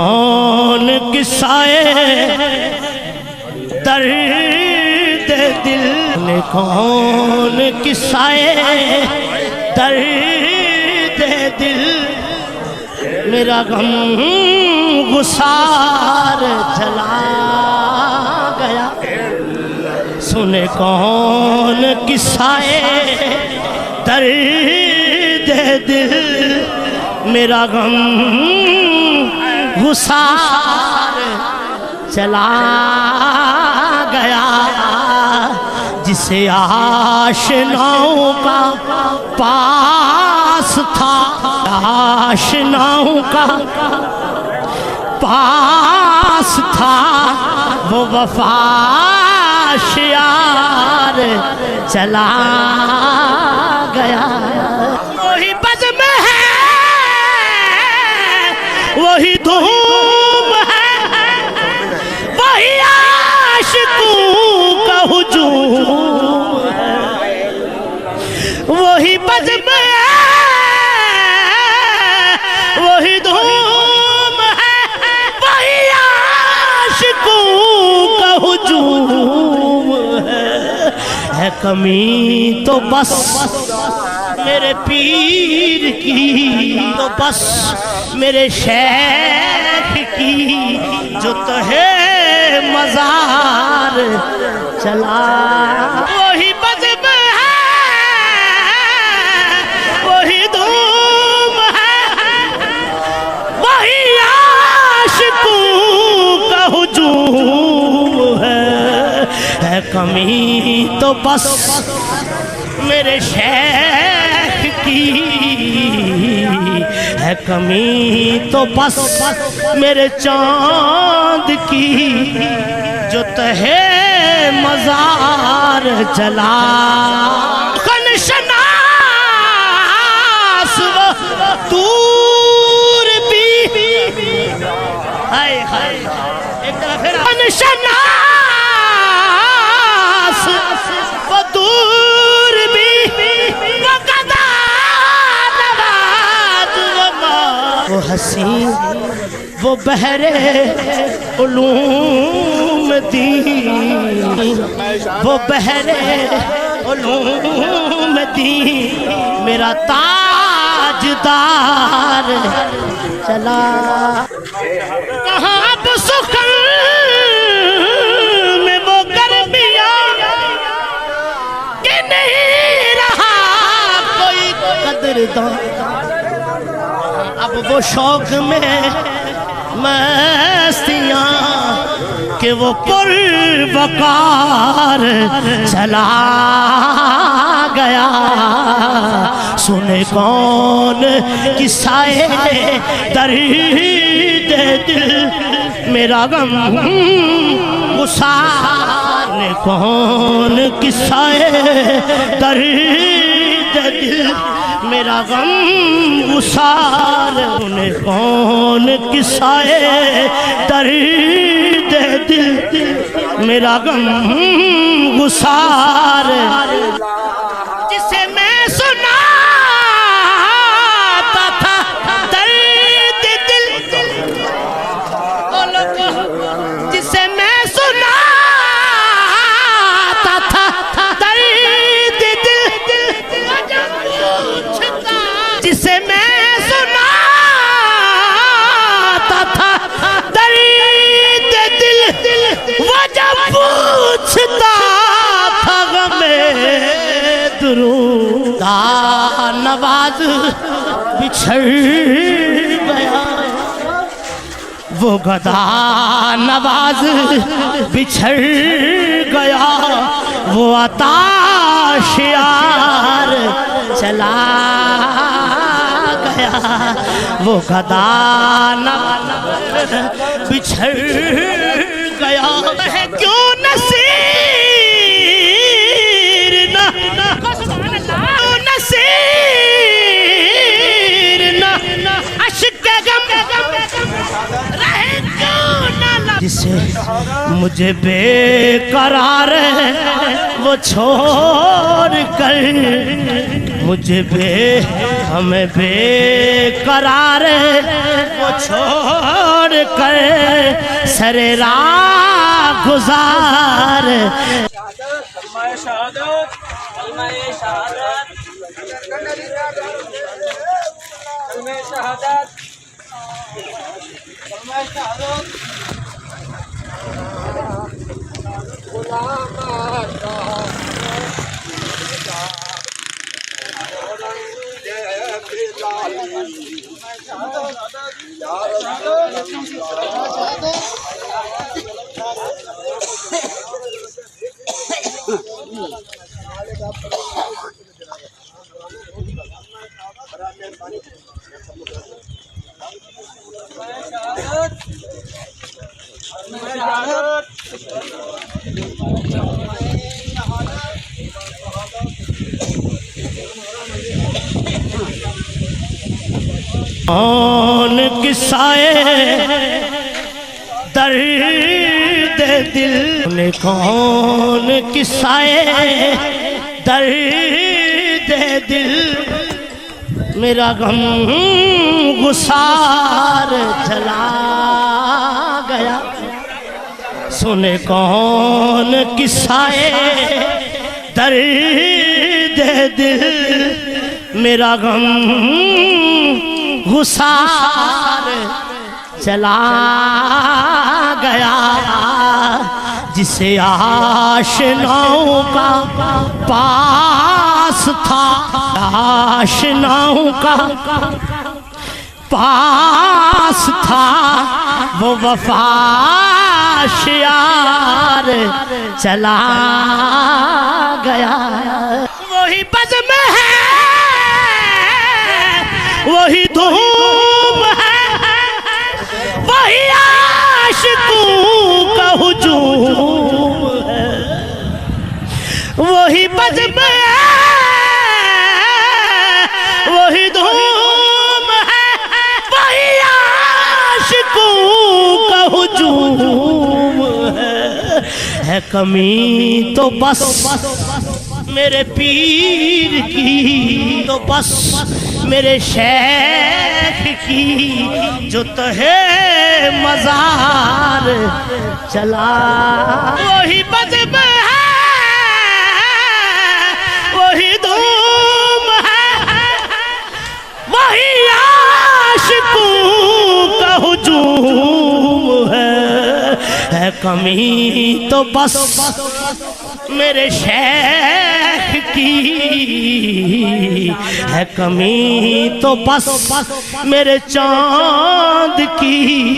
کون قصائے درد دل، کون قصائے درد دل، میرا غم گسار چلا گیا. سنے کون قصائے درد دل، میرا غم گسار چلا گیا. جسے آشناؤں کا پاس تھا، آشناؤں کا پاس تھا، وہ وفا شیار چلا گیا. وہی بزم ہے، وہی دھوم ہے، وہی عاشقوں کا ہجوم ہے. وہی بزم ہے، وہی دھوم ہے، وہی عاشقوں کا ہجوم ہے. کمی تو بس میرے پیر کی، تو بس میرے شیخ کی، جو تہے مزار چلا. وہی بزم ہے، وہی دھوم ہے، وہی عاشقوں کا ہجوم ہے. کمی تو بس میرے شیخ کی ہے، کمی تو بس میرے چاند کی، جو تہے مزار چلا. خن شناس وہ دور بھی، ہائے ہائے ایک طرح پھر. خن شناس وہ دور بھی، وہ قدا نواز وہ حسین، وہ بحر علوم دین، وہ بحر علوم دین، میرا تاجدار چلا. کہاں اب سکن میں وہ گرمیاں کہ نہیں رہا کوئی قدردان. اب وہ شوق میں مستیاں کہ وہ پر وقار چلا گیا. سنے کون قصائے درد دل، میرا غم گسار. کون قصائے درد دل، میرا غم گسار. انہیں کون قصائے درد دل، میرا غم گسار. جسے میں سناتا تھا درد دل، جسے میں سناتا تھا درد دل، جسے میں سناتا تھا درد دل، وہ جب پوچھتا تھا غم درود نواز بچھڑ گیا. وہ گدا نواز بچھڑ گیا، وہ عطا شیار چلا گیا. وہ گدا نواز بچھڑ گیا. کیوں نصیر نہ عشق غم رہے کیوں نہ. جسے مجھے بے قرار وہ چھوڑ کر، مجھے بے ہمیں بے قرار وہ چھوڑ کر سر راہ گزار کلمہ شہادت کلمہ شہادت کلمہ شہادت کلمہ شہادت کون قصائے درد دل کون قصائے درد دل میرا غم گسار چلا گیا سنے کون قصائے درد دل میرا غم گسار چلا گیا جسے آشناؤں کا پاس تھا آشناؤں کا پاس تھا وہ وفا شیار چلا گیا وہی بزم ہے وہی دھوم ہے وہی عاشقوں کا ہجوم ہے وہی بزم ہے وہی دھوم ہے وہی عاشقوں کا ہجوم ہے کمی تو بس میرے پیر کی تو بس میرے شیخ کی جو تہے مزار چلا وہی بزم ہے وہی دھوم ہے وہی عاشقوں کا ہجوم ہے کمی تو بس میرے شیخ کی ہے کمی تو بس میرے چاند کی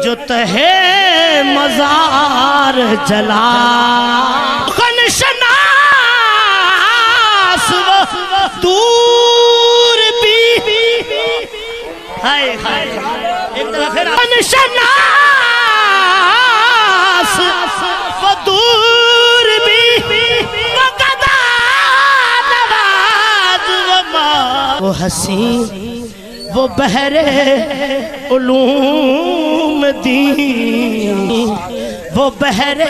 جو تہے مزار جلا خن شناس وہ دور بھی ہائے خن شناس وہ دور وہ حسین وہ بحر علوم دین وہ بحر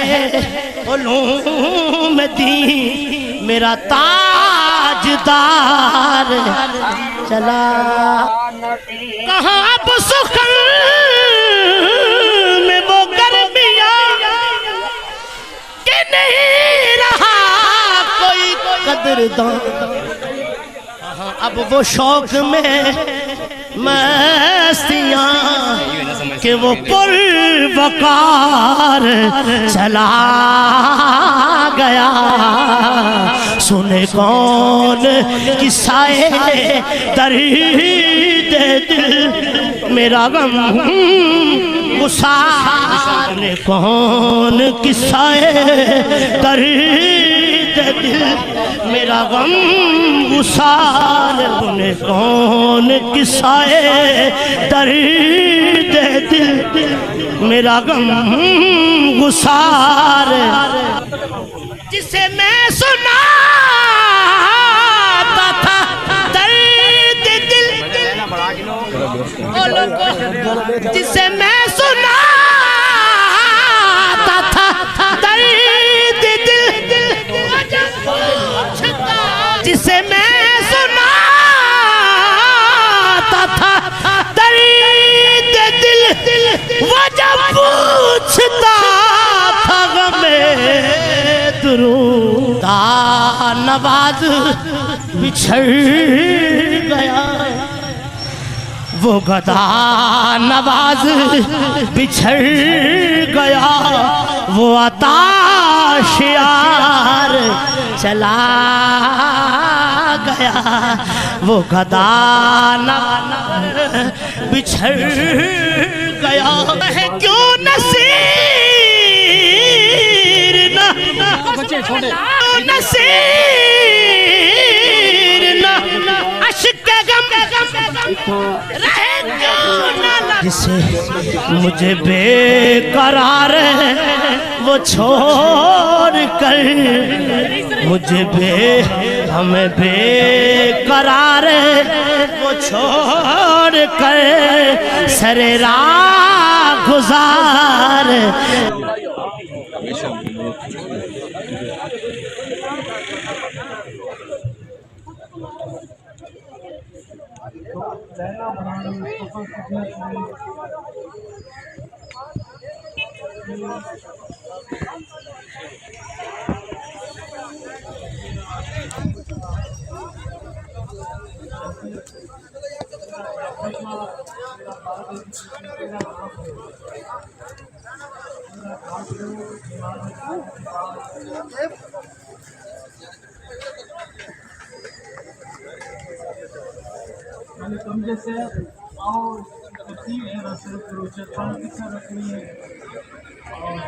علوم دین میرا تاجدار چلا کہاں اب سخن میں وہ گرمیاں کہ نہیں رہا کوئی قدردان اب وہ شوق میں مستیاں کہ وہ پر وقار چلا گیا سنے کون قصائے درد دل میرا غم گسار سنے کون قصائے درد دل میرا غم گسار انہیں کون قصائے درد دل میرا غم گسار جسے میں سناتا تھا درد دل جسے میں سناتا تھا درد دل جسے میں سناتا نواز بچھڑ گیا وہ گدا نواز بچھڑ گیا وہ عطا شیار چلا گیا وہ گدا نواز بچھڑ گیا ہے کیوں نصیر نہ نصیر نہ عشق غم رہے کیوں نہ جسے مجھے بے قرار وہ چھوڑ کر مجھے ہمیں بے قرار وہ چھوڑ کر سر راہ گزار کمزے سے اور ترتیب ہے رسل پروچے پان کسا رکھنی ہے اور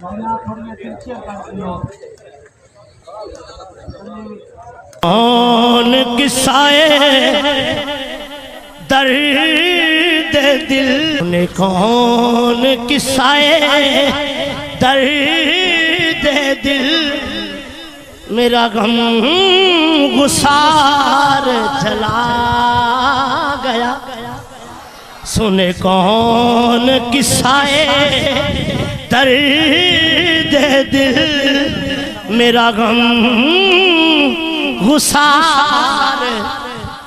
مولا تھوڑی ترچے کرتی ہو کون قصائے درد دل نے کون قصائے درد دل میرا غم گسار چلا گیا سنے کون قصائے درد دل میرا غم گسار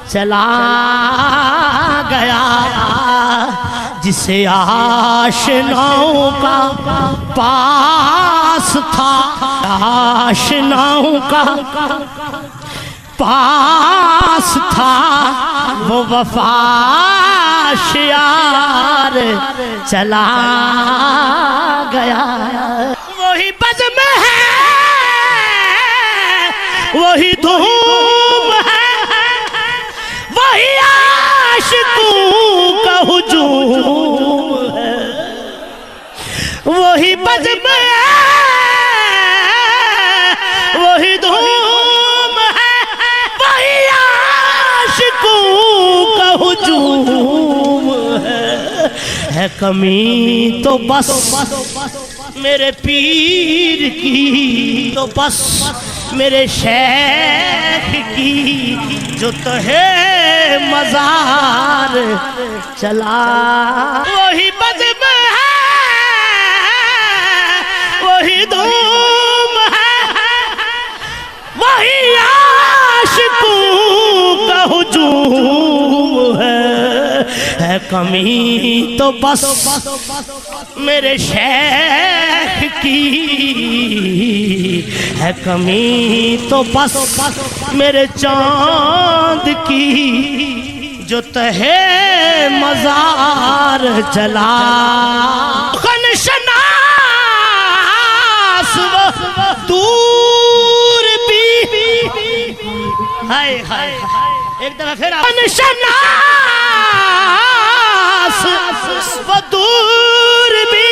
چلا گیا جسے آشناؤں کا پاس تھا آشناؤں کا پاس تھا وہ وفا شیار چلا گیا وہی بزم ہے وہی دھوم ہے وہی عاشقوں کا ہجوم ہے وہی بزم ہے وہی دھوم ہے وہی عاشقوں کا ہجوم ہے کمی تو بس میرے پیر کی تو بس میرے شیخ کی جو تہے مزار چلا وہی بزم ہے وہی دھوم ہے وہی عاشقوں کا ہجوم ہے کمی تو بس میرے شیخ کی ہے کمی تو بس میرے چاند کی جو تہے مزار چلا خنشناس وہ دور بھی ہائے ہائے ایک دفعہ پھر خنشناس وہ دور بھی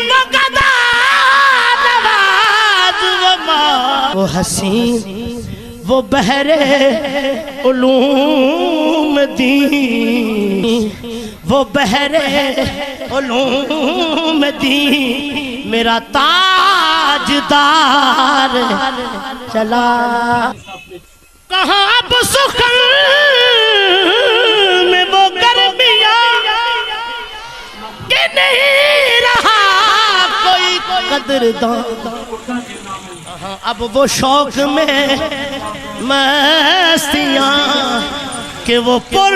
وہ گدا نواز وہ حسین وہ بحر علوم دین وہ بحر علوم دین میرا تاجدار چلا کہاں اب سخن میں وہ گرمیاں کہ نہیں رہا کوئی قدردان اب وہ شوق میں مستیاں کہ وہ پر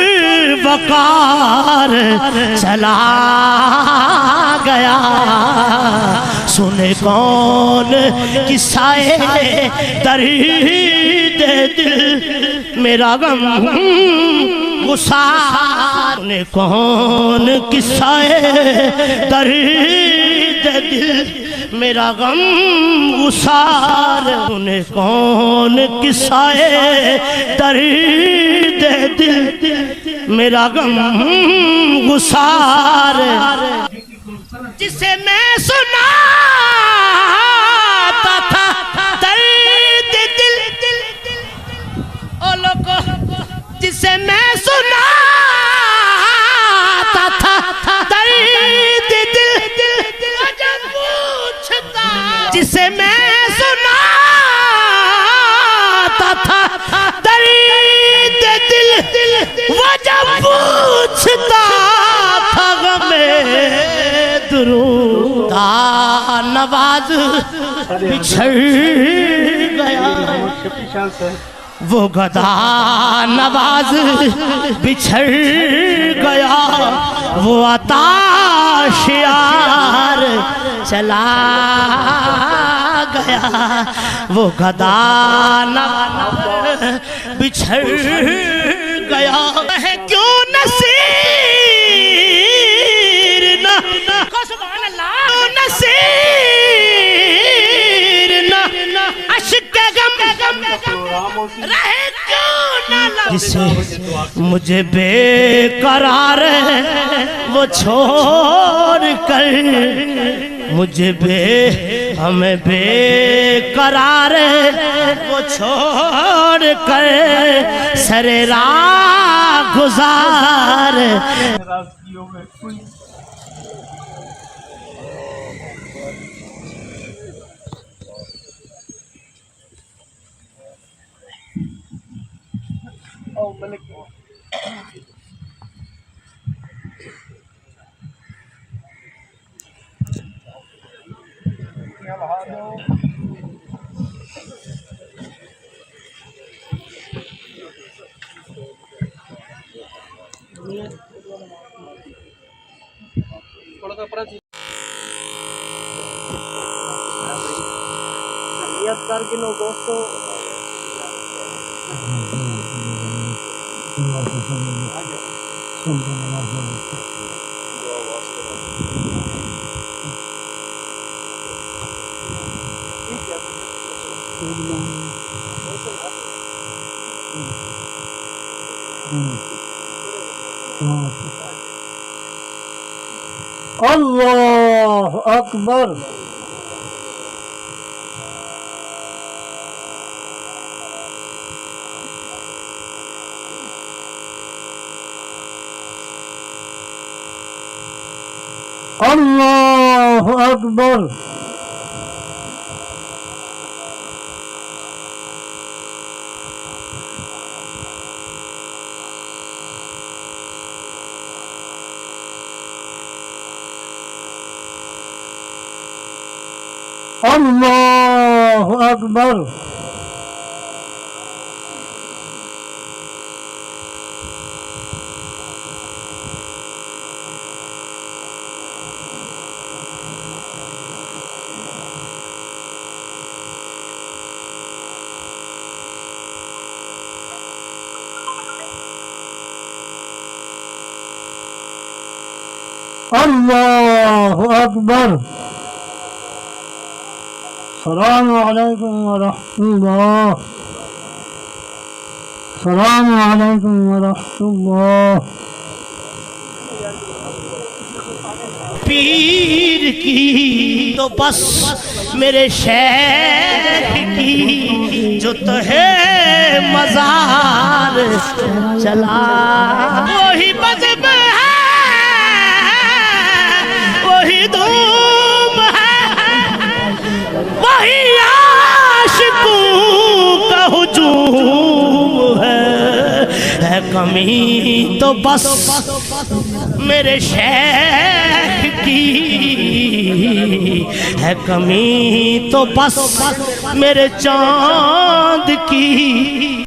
وقار چلا گیا سنے کون قصہ درد دل میرا غم گسار سنے کون قصہ درد دل میرا غم گسار سنے کون قصہ درد دل میرا غم گسار جسے میں سناتا تھا درد دل او لوگو جسے میں سناتا تھا درد دل جب پوچھتا جسے میں سناتا تھا درد دل وہ جب پوچھتا تھا غمیں درود دا نواز بچھڑ گیا وہ گدا نواز بچھڑ گیا وہ عطا شیار چلا گیا وہ گدا نواز بچھڑ گیا ہے کیوں نصیر جسے مجھے بے قرار وہ چھوڑ کر مجھے ہمیں بے قرار وہ چھوڑ کر سر راہ گزار نیت کر گنو دوستو اللہ اکبر اللہ اکبر اللہ اکبر اللہ اکبر السلام علیکم ورحمۃ اللہ السلام علیکم ورحمۃ اللہ پیر کی تو بس میرے شیخ کی جو تو ہے مزار چلا وہی بزم ہے وہی دھوم ہے وہی عاشقوں کا ہجوم ہے کمی تو بس میرے شیخ کی ہے کمی تو بس میرے چاند کی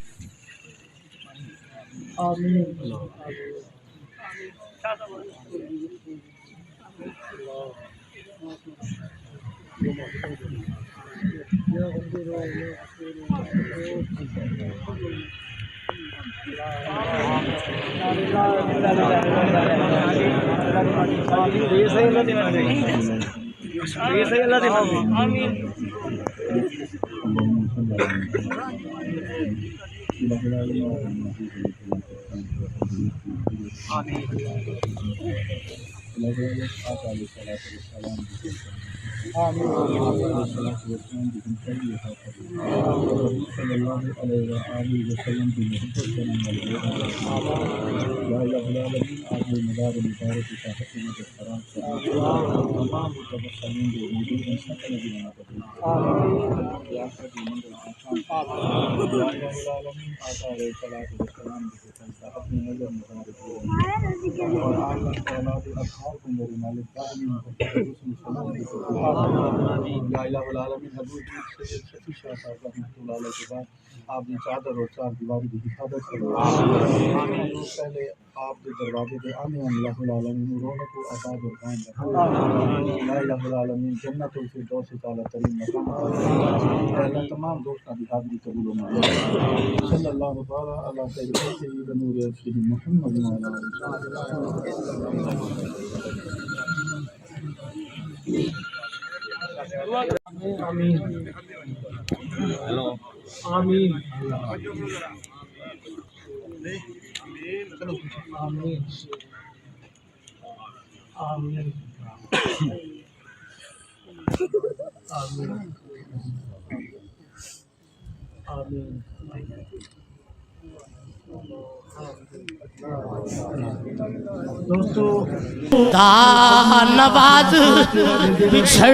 آپ دی چادر اور چار دیواری کی حفاظت کرو پہلے آپ کے دروازے پہ آنے اللہ العالمین رونق و آباد اور قائم رکھو یا الہ العالمین جنت الفردوس تعالی ترین مقام اللہ تمام دوستوں کی حاضری قبول و منظور صلی اللہ تعالی علی سیدنا نور ارشد محمد و علی آمین آمین آمین آمین آمین آمین دوستو دا نواز بچھڑ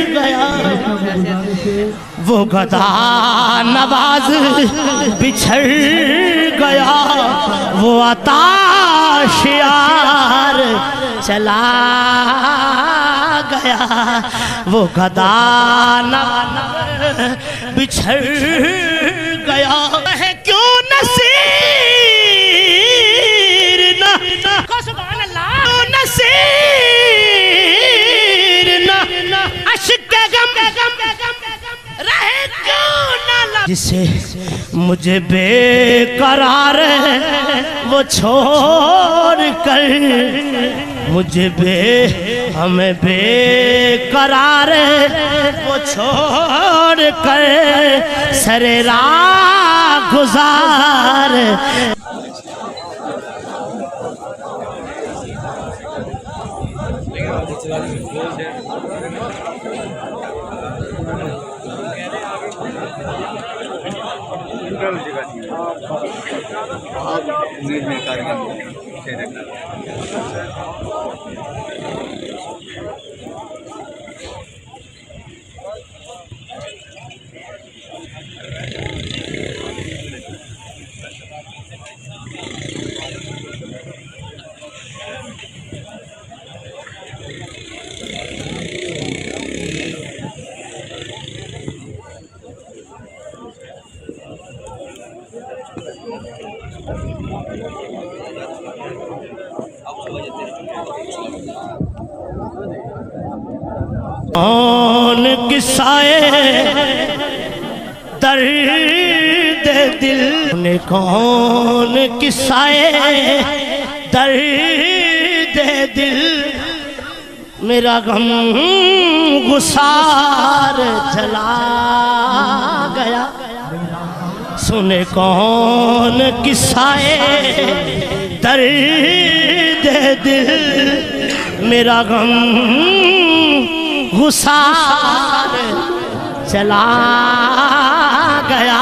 گیا وہ گدا نواز بچھڑ گیا وہ عطا شیار چلا گیا وہ گدا نواز بچھڑ گیا ہے کیوں نصیر نہ سبحان اللہ نصیر نہ عشق غم رہے کیوں نہ جسے مجھے بے قرار وہ چھوڑ کر مجھے ہمیں بے قرار وہ چھوڑ کر سر راہ گزار کون قصائے درد دل نے کون قصائے درد دل میرا غم گسار جلا گیا سنے کون قصائے درد دل میرا غم گسار چلا گیا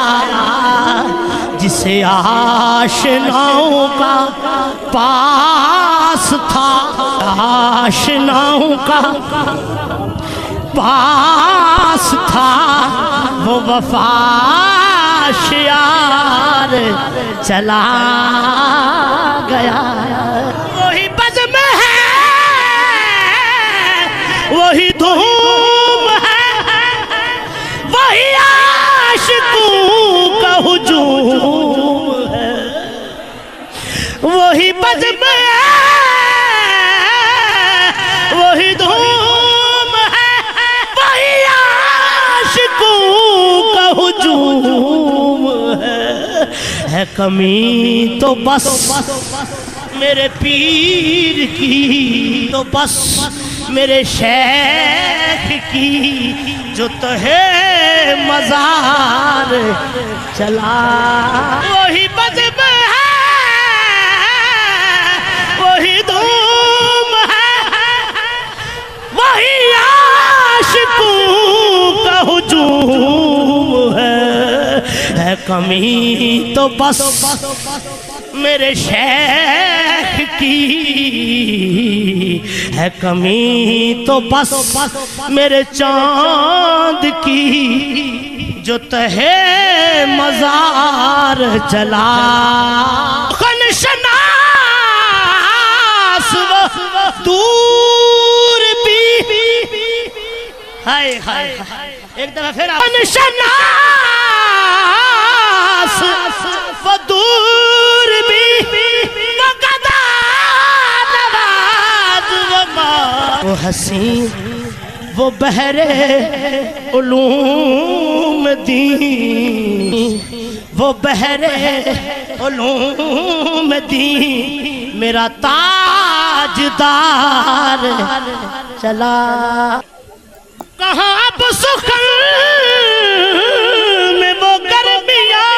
جسے آشناؤں کا پاس تھا آشناؤں کا پاس تھا وہ وفا شیار چلا گیا وہی بزم ہے وہی دھوم ہے وہی عاشقوں کا ہجوم ہے وہی بزم ہے وہی دھوم ہے وہی عاشقوں ہے کمی تو بس میرے پیر کی، تو بس میرے شیخ کی، جو تہے مزار چلا وہی بزم ہے، وہی دھوم ہے، وہی عاشقوں کا ہجوم ہے کمی تو بس میرے شیخ کی، ہے کمی تو بس میرے چاند کی، جو تہے مزار چلا خن شناس وہ دور بھی، ہائے ہائے ایک دفعہ پھر خن شناس وہ دور بھی، وہ گدا نواز وہ ماں، وہ حسین وہ بحر علوم دین، وہ بحر علوم دین میرا تاجدار چلا کہاں اب سخن میں وہ گرمیاں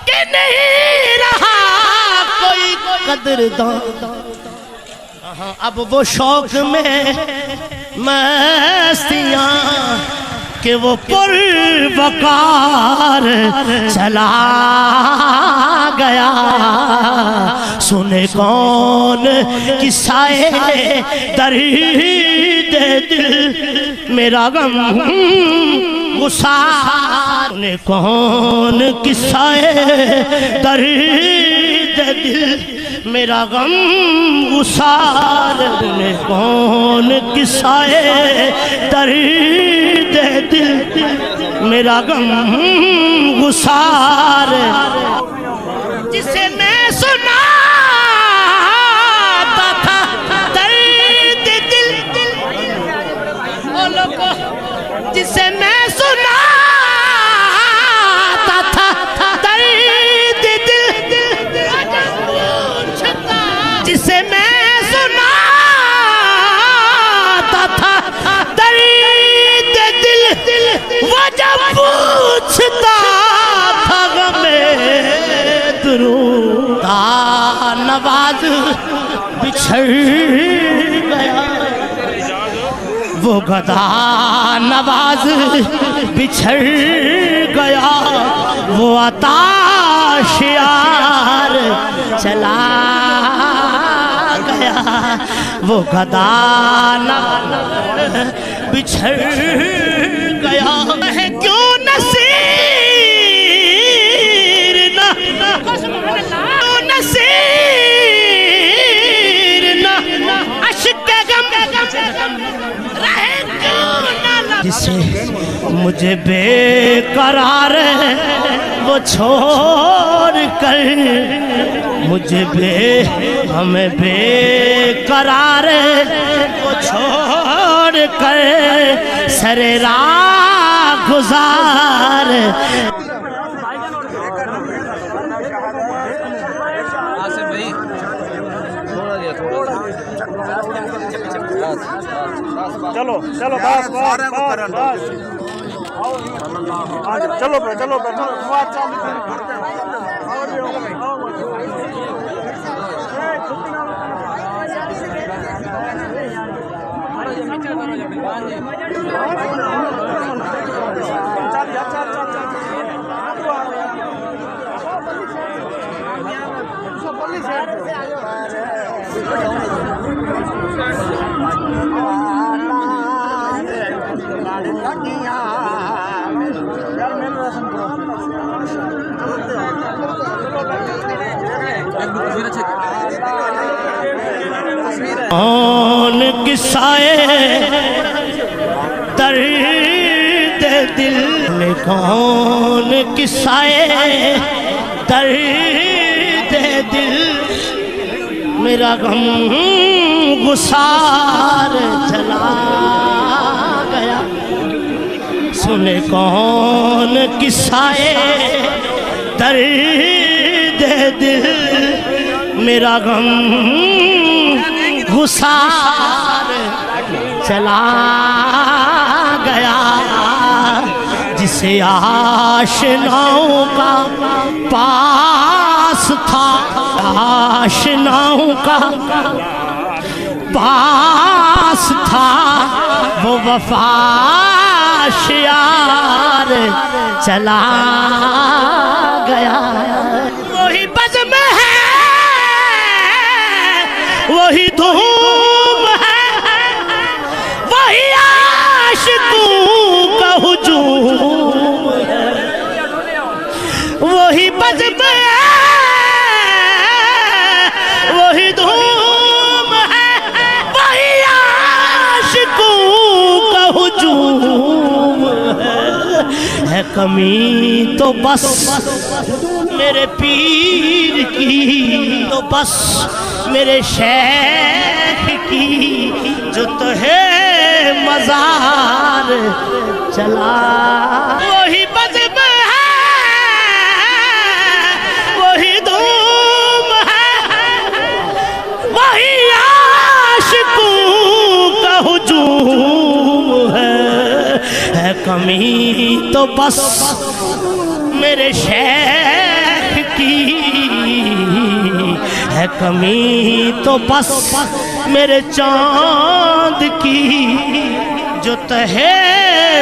کہ نہیں رہا کوئی قدردان، اب وہ شوق میں مستیاں کہ وہ پر وقار چلا گیا، سنے کون قصہ درد دل میرا غم غصار، سنے کون قصہ درد دل میرا غم غصار، سنے کون قصہ درد دل میرا غم غصار، جسے میں سناتا تھا درد دل، او لوگو جسے میں سناتا تھا درد دل، جسے میں سناتا تھا درد دل، وہ جب پوچھتا تھا غمِ درود نواز بچھڑ گیا، وہ گدا نواز بچھڑ گیا، وہ عطا شیار چلا گیا، وہ گدا نواز بچھڑ گیا، ہے کیوں نصیر نہ نصیر نہ عشق غم رہے کیوں نہ، جسے مجھے بے قرار وہ چھوڑ کر، مجھے ہمیں بے قرار وہ چھوڑ کر سر راہ گزار، چلو چلو بس بس بس چلو چلو کون قصہ درد دل میں، کون قصہ درد دل میرا غم غصار چلا گیا، سنے کون قصہ درد دل میرا غم گسار چلا گیا جسے آشناؤں کا پاس تھا آشناؤں کا پاس تھا وہ وفاشیار چلا گیا وہی بزم ہے وہی دھوم ہے وہی عاشقوں کا ہجوم ہے وہی بزم ہے وہی دھوم ہے وہی عاشقوں کا ہجوم ہے کمی تو بس میرے پیر کی تو بس میرے شیخ کی جو تو ہے مزار چلا وہی بزم ہے وہی دھوم ہے وہی عاشقوں کا ہجوم ہے کمی تو بس میرے شیخ کی ہے کمی تو بس میرے چاند کی جو تہے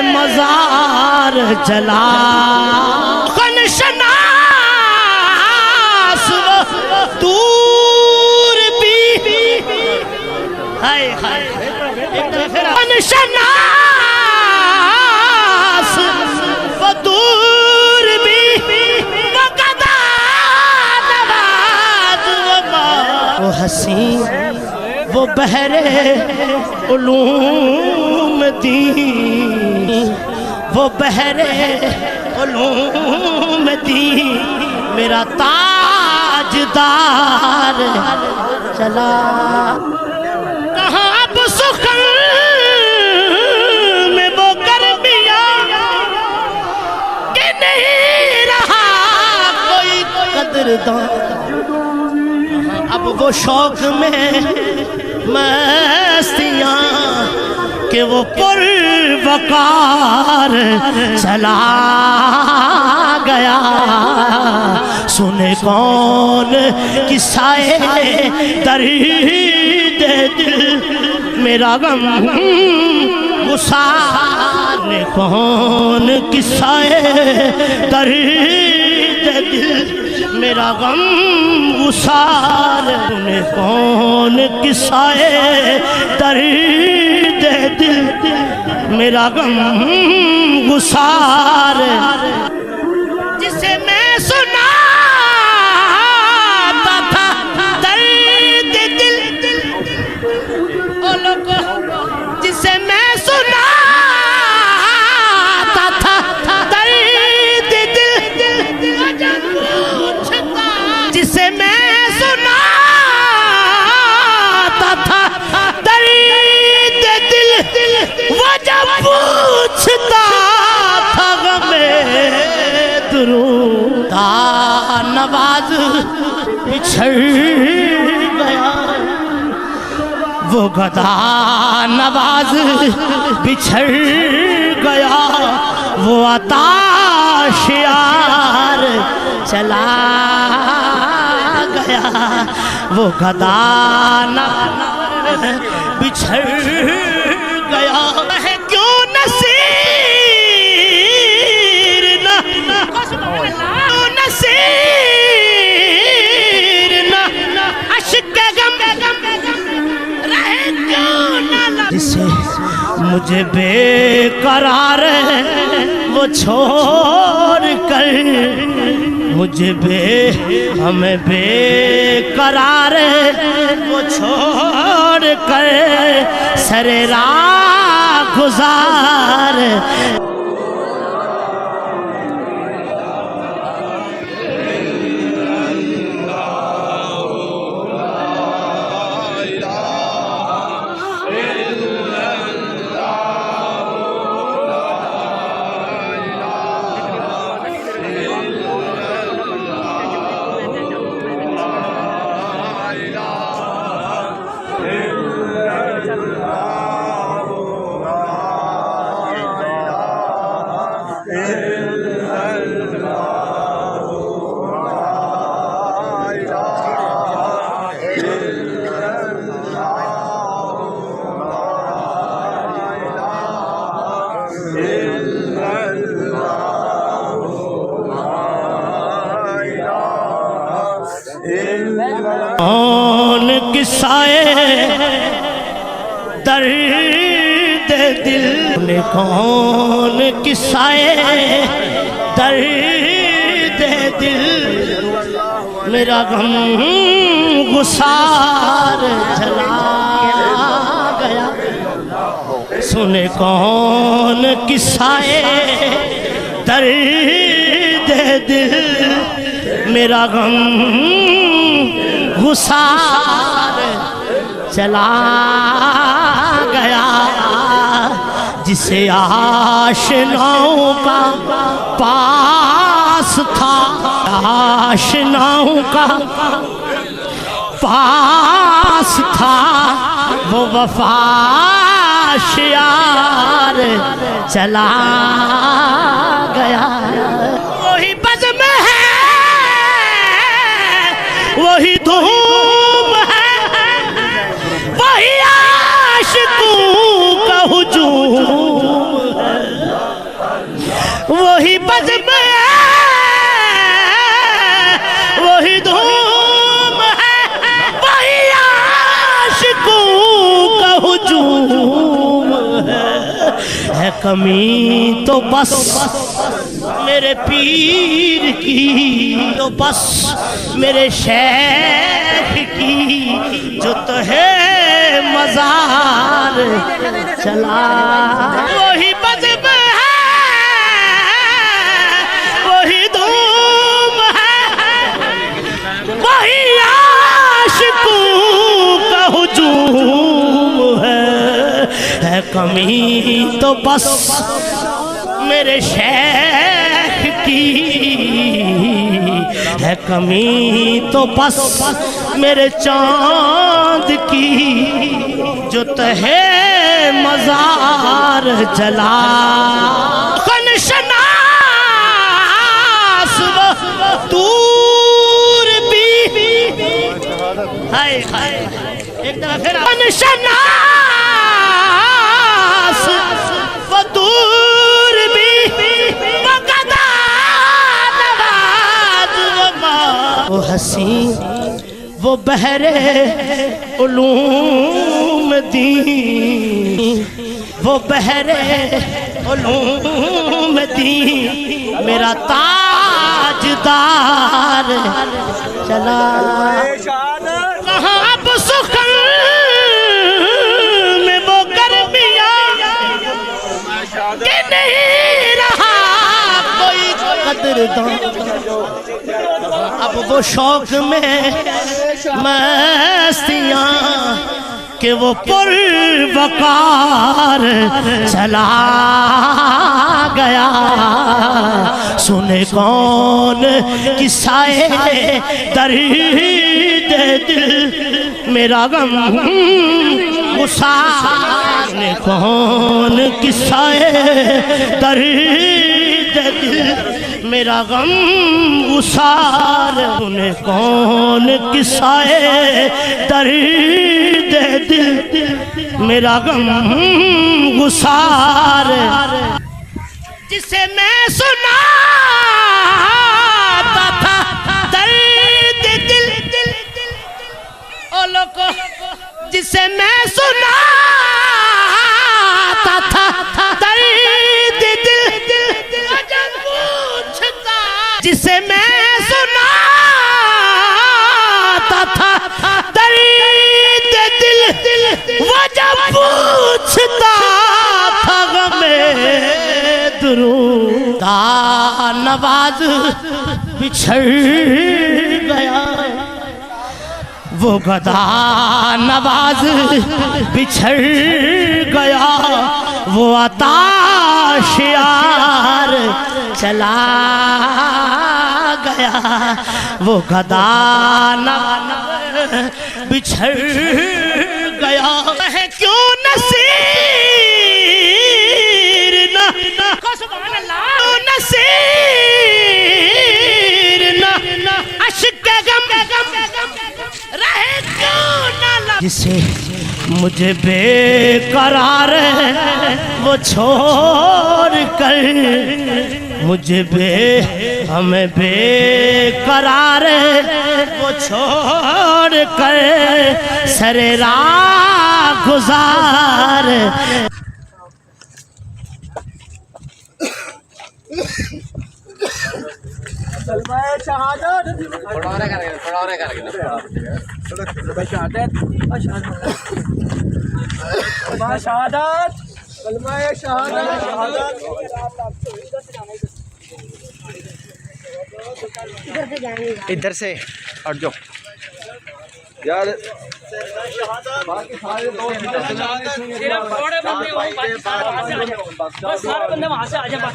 مزار جلا خنشناس و دور بھی ہائے ہائے خنشناس و دور بھی وقدا نواز وہ حسین وہ بحرے علوم دین وہ بحرے علوم دین میرا تاجدار چلا کہاں اب سخن میں وہ گرمیا کہ نہیں رہا کوئی قدردان اب وہ شوق میں مستیاں کہ وہ پروقار چلا گیا سنے کون قصہ درد دل میرا غم گسار نے کون قصہ درد دل میرا غم گسار نے کون قصہ درد دل میرا غم گسار جسے میں سناتا تھا درد دل جسے میں سناتا تھا درد دل جسے میں سناتا تھا درد دل وہ جب پوچھتا تھا غم درود نواز بچھڑ گیا وہ گدا نواز بچھڑ گیا وہ عطا شیار چلا گیا وہ گدا نواز بچھڑ گیا ہے کیوں نصیر نہ نصیر نہ عشق غم رہے کیوں نہ جسے مجھے بے قرار وہ چھوڑ کر مجھے ہمیں بے قرار وہ چھوڑ کر سر راہ گزار درد دل نے کون قصائے درد دل میرا غم گسار جلا گیا سنے کون قصائے درد دل میرا غم گسار چلا گیا جسے آشناؤں کا پاس تھا آشناؤں کا پاس تھا وہ وفا شیار چلا گیا وہی بزم ہے وہی دھوم ہے وہی عاشقوں کا ہجوم ہے وہی بزم ہے وہی دھوم ہے وہی عاشقوں کا ہجوم ہے کمی تو بس میرے پیر کی تو بس میرے شیخ کی جو تو ہے مزار چلا وہی بزم ہے وہی دھوم ہے وہی عاشقوں کا ہجوم ہے کمی تو بس میرے شیخ کی ہے کمی تو بس میرے چاند کی جو تہے مزار جلا کن شناس و دور بھی ہائے ہائے ایک دفعہ پھر کن شناس و دور بھی وقدا نواز وہ حسین وہ بحر علوم دین وہ بحر علوم دین میرا تاجدار چلا کہاں اب سخن میں وہ گرمیاں کہ نہیں رہا کوئی قدردان اب وہ شوق میں مستیاں کہ وہ پروقار چلا گیا سنے کون قصائے درد دل میرا غم گسار نے کون قصائے درد دل میرا غم گسار انہیں کون قصائے درد دل میرا غم گسار جسے میں سناتا تھا درد دل او لوگو جسے میں سناتا تھا درد دل جسے میں سناتا تھا درد دل وہ جب پوچھتا تھا غم درود کا نواز بچھڑ گیا وہ گدا نواز بچھڑ گیا وہ عطا شیار چلا گیا وہ گدا نواز بچھڑ گیا ہے کیوں نصیر نہ نصیر نہ عشق غم رہے کیوں نہ جسے مجھے بے قرار وہ چھوڑ کر، مجھے ہمیں بے قرار وہ چھوڑ کر سر راہ گزار۔ کلمہ شہادت ادھر سے ہٹ جاؤ یار، باقی سارے دوست سارے بندے وہاں سے آ جائیں، آپ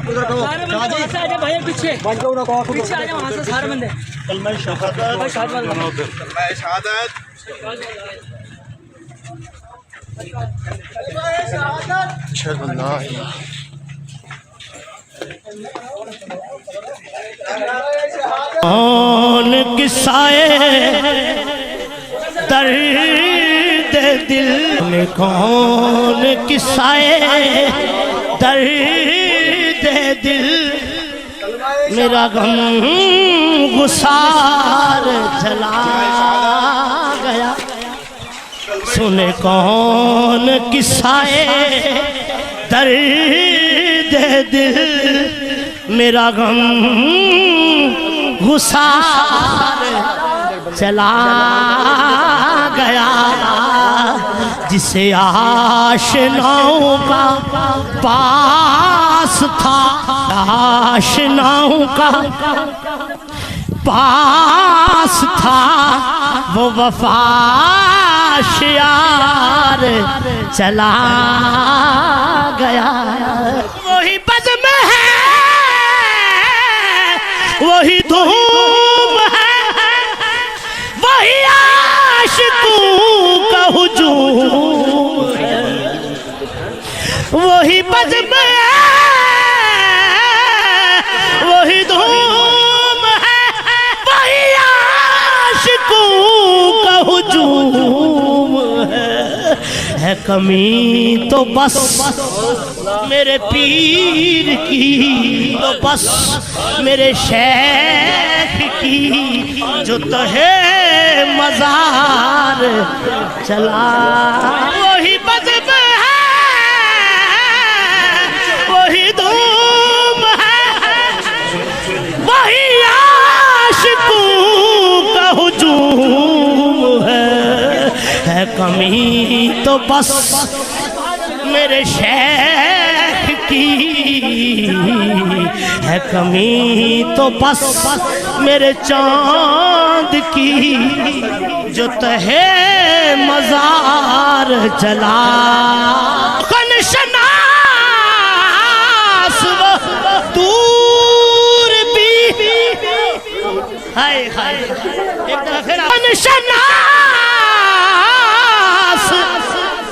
ادھر کرو، سارے بندے وہاں سے آ جائیں بھائی، پیچھے بن جاؤ نا، پیچھے آ جائیں وہاں سے سارے بندے۔ کلمہ شہادت اشہد ان لا الہ کون قصائے درد دل میں، کون قصائے درد دل میرا غم گسار جلا گیا، سنے کون قصائے درد دل میرا غم گسار چلا گیا، جسے آشناؤں کا پاس تھا، آشناؤں کا پاس تھا، وہ وفا شیار چلا گیا۔ وہی بزم ہے، وہی دھوم ہے، وہی عاشقوں کا ہجوم ہے، وہی بزم ہے، وہی دھوم ہے، وہی عاشقوں کا ہجوم ہے کمی تو بس میرے پیر کی، تو بس میرے شیخ کی، جو تہے مزار چلا۔ وہی بزم ہے، وہی دھوم ہے، وہی عاشقوں کا ہجوم ہے کمی تو بس میرے شیخ کی، ہے کمی تو بس میرے چاند کی، جو تہے مزار چلا۔ کن شناس وہ دور بھی، ہائے ہائے ایک دفعہ پھر کن شناس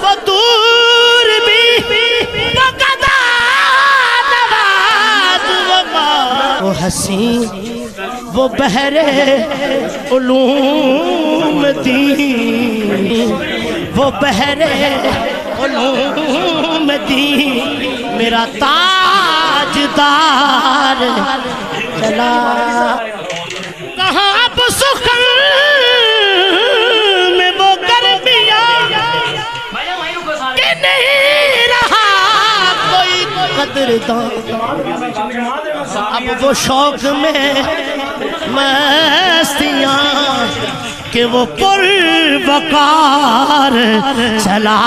وہ دور بھی، وہ قدا نواز وہ حسین، وہ بحرے علوم دین، وہ بحرے علوم دین میرا تاجدار چلا۔ کہاں اب سخن میں وہ گرمیاں کہ نہیں رہا کوئی قدردان، اب وہ شوق میں مستیاں کہ وہ پروقار چلا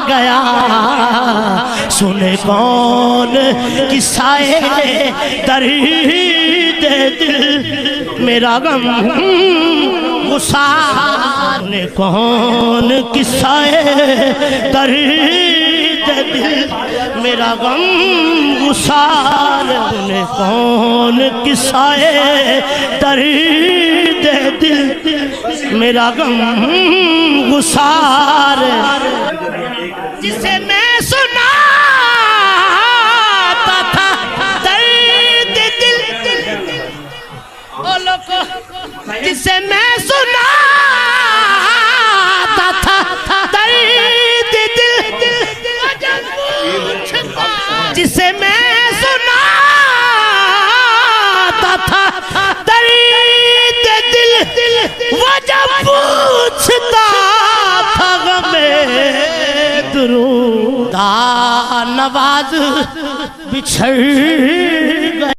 گیا، سنے کون قصائے درد دل میرا غم گسار، نے کون قصائے درد دل میرا غم گسار، نے کون قصائے درد دل میرا غم گسار، جسے میں سناتا تھا درد دل، جسے میں سناتا بچھڑ